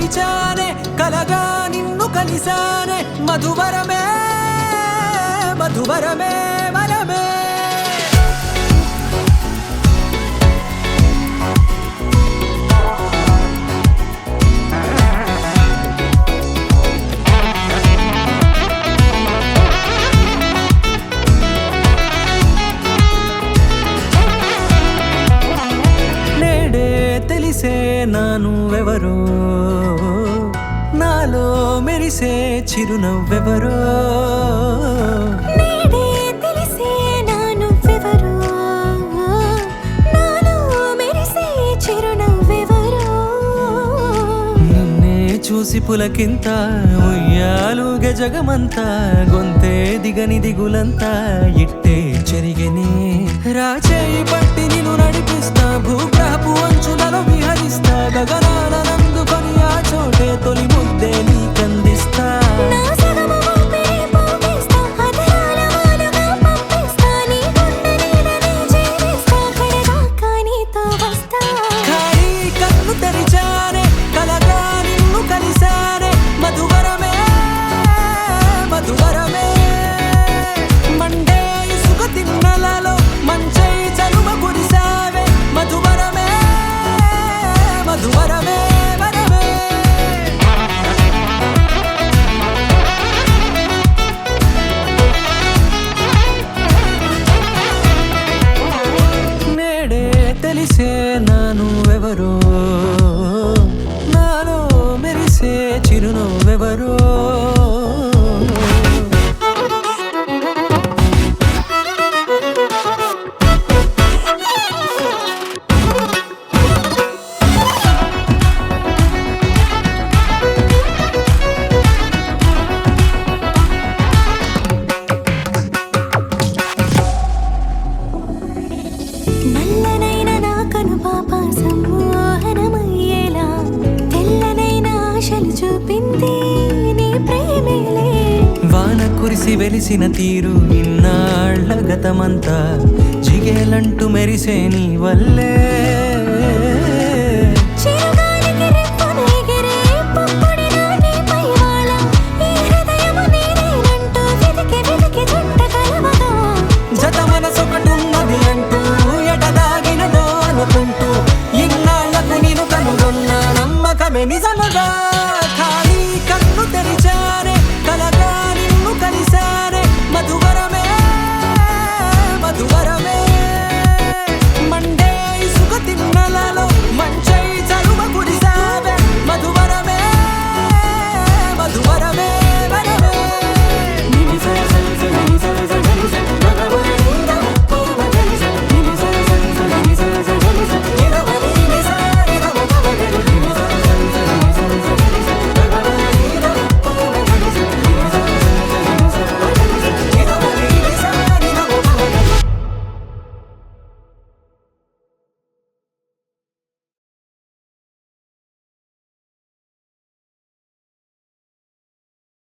తెరిచానే కలగా నిన్ను కలిసానే మధువరమే మధువరమే వరమే తెలిసే నానువెవరో నాలో మెరిసే చిరునవ్వెవరో నేడే తెలిసే నానువెవరో నాలో మెరిసే చిరునవ్వెవరో నిన్నే చూసి పులకింత ఉయ్యాలుగ జగమంతా గొంతే దిగని దిగులంతా ఇట్టే చెరిగనే రాచేయి పట్టి నిన్ను నడిపిస్తా భూగ్రహపు అంచులలో విహరిస్తా గగనాల నందుకొని ఆ చోటే తొలి ముద్దే నీకందిస్తా నా సగము ఊపిరి పోగిస్తా అధరాల వాలుగా పంపిస్తా నీ గుండె నీడనే చేరిస్తా కడదాకా నీతో వస్తా ఖాళీ కన్ను తెరిచానే కలగా నిన్ను కలిసానే మధువరమే మధువరమే మండే ఇసుక తిన్నలలో మంచై చలువ కురిసావే మధువరమే మధువరమే వరమే నేడే తెలిసే నానువెవరో నాలో మెరిసే చిరునవ్వెవరో నల్లనైన నా కనుపాప సమ్మోహనమయ్యేలా తెల్లనైన ఆశలు చూపింది నీ ప్రేమేలే వాన కురిసి వెలిసిన తీరు ఇన్నాళ్ల గతమంతా జిగేలంటూ మెరిసే నీ వల్లే